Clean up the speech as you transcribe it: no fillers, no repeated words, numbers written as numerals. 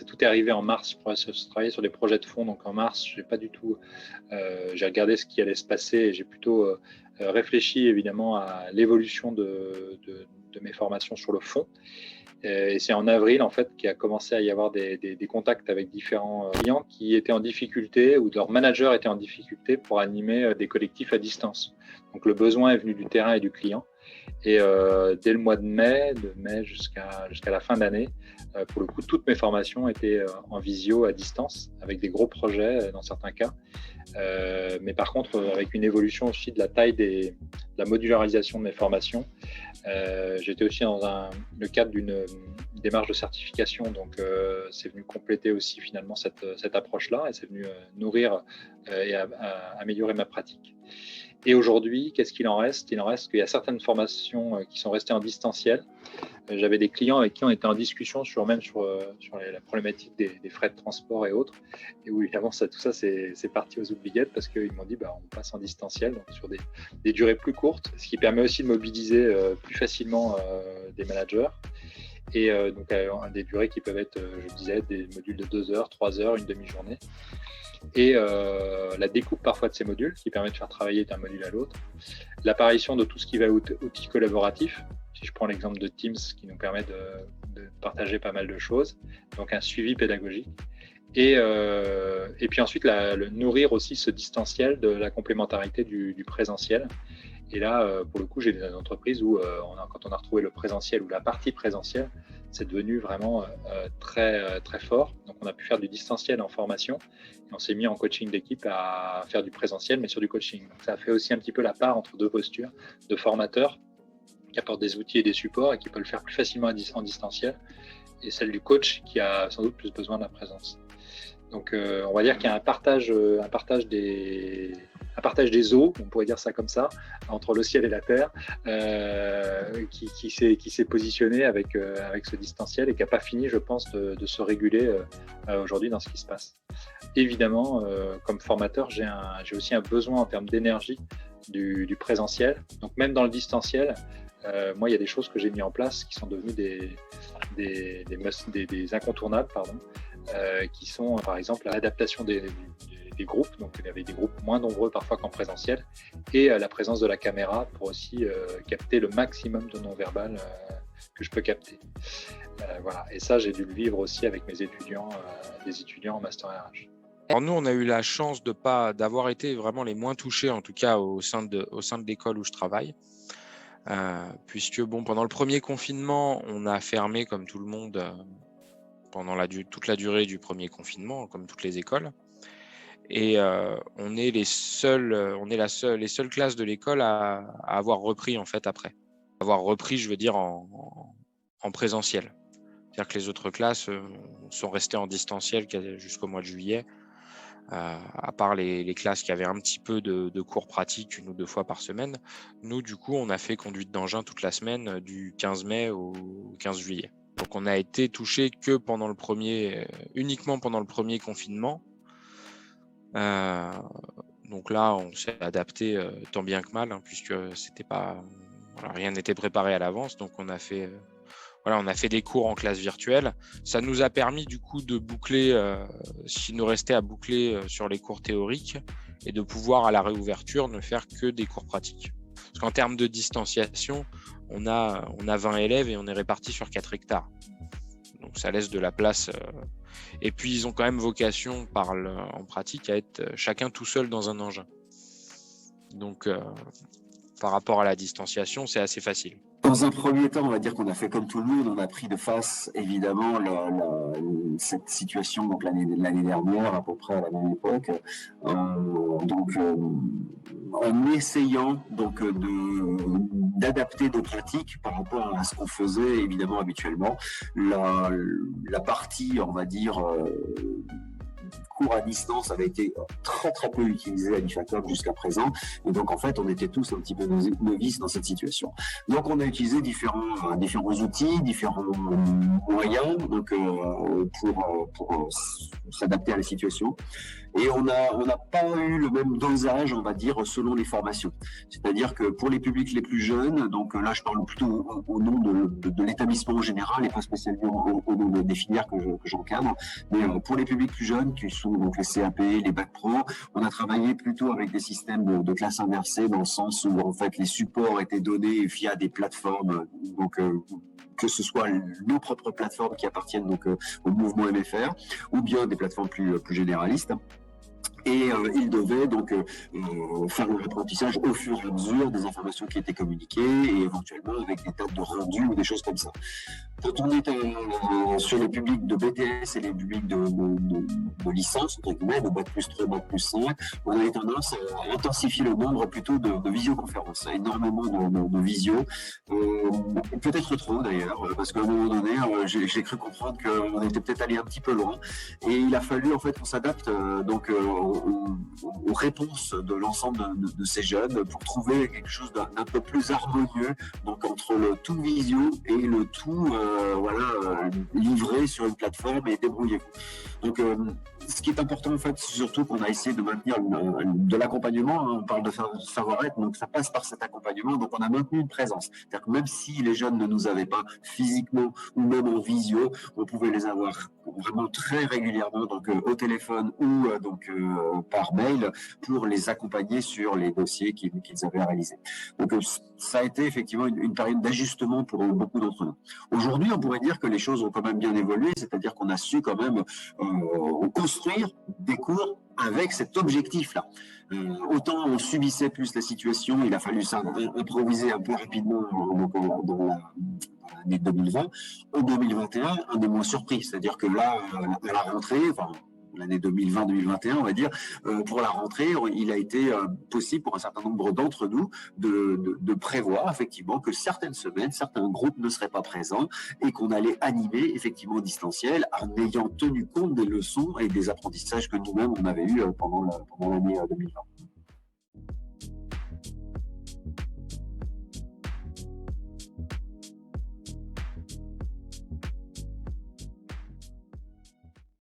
tout est arrivé en mars. Je travaillais sur des projets de fond, donc en mars, j'ai pas du tout. J'ai regardé ce qui allait se passer et j'ai plutôt réfléchi évidemment à l'évolution de mes formations sur le fond. Et c'est en avril en fait qu'il a commencé à y avoir des contacts avec différents clients qui étaient en difficulté ou leur manager était en difficulté pour animer des collectifs à distance. Donc le besoin est venu du terrain et du client. Et dès le mois de mai jusqu'à la fin d'année, pour le coup, toutes mes formations étaient en visio à distance, avec des gros projets dans certains cas. Mais par contre, avec une évolution aussi de la taille de la modularisation de mes formations. J'étais aussi dans le cadre d'une démarche de certification, donc c'est venu compléter aussi finalement cette approche-là et c'est venu nourrir et améliorer ma pratique. Et aujourd'hui, qu'est-ce qu'il en reste? Il en reste qu'il y a certaines formations qui sont restées en distanciel. J'avais des clients avec qui on était en discussion sur la problématique des frais de transport et autres. Et où évidemment, tout ça, c'est parti aux oubliettes parce qu'ils m'ont dit on passe en distanciel, donc sur des durées plus courtes, ce qui permet aussi de mobiliser plus facilement des managers. Et donc des durées qui peuvent être, je disais, des modules de 2 heures, 3 heures, une demi-journée. Et la découpe parfois de ces modules qui permet de faire travailler d'un module à l'autre. L'apparition de tout ce qui va être outils collaboratifs. Si je prends l'exemple de Teams qui nous permet de partager pas mal de choses, donc un suivi pédagogique. Et puis ensuite, nourrir aussi ce distanciel de la complémentarité du présentiel. Et là, pour le coup, j'ai des entreprises où quand on a retrouvé le présentiel ou la partie présentielle, c'est devenu vraiment très, très fort. Donc, on a pu faire du distanciel en formation et on s'est mis en coaching d'équipe à faire du présentiel, mais sur du coaching. Donc, ça a fait aussi un petit peu la part entre deux postures de formateurs qui apportent des outils et des supports et qui peuvent le faire plus facilement en distanciel, et celle du coach qui a sans doute plus besoin de la présence. Donc, on va dire qu'il y a un partage des eaux, on pourrait dire ça comme ça, entre le ciel et la terre, qui s'est positionné avec ce distanciel et qui n'a pas fini, je pense, de se réguler aujourd'hui dans ce qui se passe. Évidemment, comme formateur, j'ai aussi un besoin en termes d'énergie du présentiel. Donc même dans le distanciel, moi, il y a des choses que j'ai mis en place qui sont devenues des incontournables, qui sont par exemple l'adaptation des groupes, donc il y avait des groupes moins nombreux parfois qu'en présentiel, et la présence de la caméra pour aussi capter le maximum de non-verbal que je peux capter. Voilà. Et ça, j'ai dû le vivre aussi avec mes étudiants, des étudiants en Master RH. Alors nous, on a eu la chance d'avoir été vraiment les moins touchés, en tout cas au sein de l'école où je travaille. Puisque pendant le premier confinement, on a fermé comme tout le monde pendant toute la durée du premier confinement, comme toutes les écoles. Et on est les seules classes de l'école à avoir repris en fait après. Avoir repris, je veux dire, en présentiel. C'est-à-dire que les autres classes sont restées en distanciel jusqu'au mois de juillet. À part les classes qui avaient un petit peu de cours pratiques 1 ou 2 fois par semaine. Nous, du coup, on a fait conduite d'engin toute la semaine du 15 mai au 15 juillet. Donc, on a été touché que uniquement pendant le premier confinement. Donc là, on s'est adapté tant bien que mal, puisque rien n'était préparé à l'avance. Donc, on a fait des cours en classe virtuelle. Ça nous a permis du coup de boucler ce qui nous restait à boucler sur les cours théoriques et de pouvoir à la réouverture ne faire que des cours pratiques. Parce qu'en termes de distanciation, on a 20 élèves et on est répartis sur 4 hectares. Donc ça laisse de la place. Et puis ils ont quand même vocation en pratique à être chacun tout seul dans un engin. Donc par rapport à la distanciation, c'est assez facile. Dans un premier temps, on va dire qu'on a fait comme tout le monde, on a pris de face évidemment cette situation donc l'année dernière à peu près à la même époque, en essayant donc d'adapter nos pratiques par rapport à ce qu'on faisait évidemment habituellement. La partie, on va dire cours à distance avait été très très peu utilisé à l'IFACOM jusqu'à présent, et donc en fait on était tous un petit peu novices dans cette situation. Donc on a utilisé différents outils, différents moyens donc pour s'adapter à la situation, et on n'a pas eu le même dosage, on va dire, selon les formations. C'est-à-dire que pour les publics les plus jeunes, donc là je parle plutôt au nom de l'établissement en général et pas spécialement au nom des filières que j'encadre, mais pour les publics plus jeunes qui sont donc les CAP, les bacs pro, on a travaillé plutôt avec des systèmes de classe inversée, dans le sens où en fait les supports étaient donnés via des plateformes, donc que ce soit nos propres plateformes qui appartiennent donc au mouvement MFR, ou bien des plateformes plus généralistes. Et il devait donc faire le apprentissage au fur et à mesure des informations qui étaient communiquées, et éventuellement avec des dates de rendu ou des choses comme ça. Quand on est sur les publics de BTS et les publics de licence, entre guillemets, de Bac plus 3, Bac plus 5, on a eu tendance à intensifier le nombre plutôt de visioconférences, énormément de visio, peut-être trop d'ailleurs, parce qu'à un moment donné, j'ai cru comprendre qu'on était peut-être allé un petit peu loin, et il a fallu en fait qu'on s'adapte donc aux réponses de l'ensemble de ces jeunes pour trouver quelque chose d'un peu plus harmonieux, donc entre le tout visio et le tout livré sur une plateforme et débrouillez-vous. Donc ce qui est important en fait, surtout qu'on a essayé de maintenir de l'accompagnement, hein, on parle de savoir-être, donc ça passe par cet accompagnement, donc on a maintenu une présence. C'est-à-dire que même si les jeunes ne nous avaient pas physiquement ou même en visio, on pouvait les avoir vraiment très régulièrement, donc au téléphone ou par mail, pour les accompagner sur les dossiers qu'ils avaient à réaliser. Donc ça a été effectivement une période d'ajustement pour beaucoup d'entre nous. Aujourd'hui, on pourrait dire que les choses ont quand même bien évolué, c'est-à-dire qu'on a su quand même construire des cours avec cet objectif-là. Autant on subissait plus la situation, il a fallu improviser un peu rapidement dans l'année 2020. En 2021, on est moins surpris, c'est-à-dire que là, à la rentrée, l'année 2020-2021, on va dire, pour la rentrée, il a été possible pour un certain nombre d'entre nous de prévoir effectivement que certaines semaines, certains groupes ne seraient pas présents et qu'on allait animer effectivement en distanciel en ayant tenu compte des leçons et des apprentissages que nous-mêmes on avait eu pendant l'année 2020.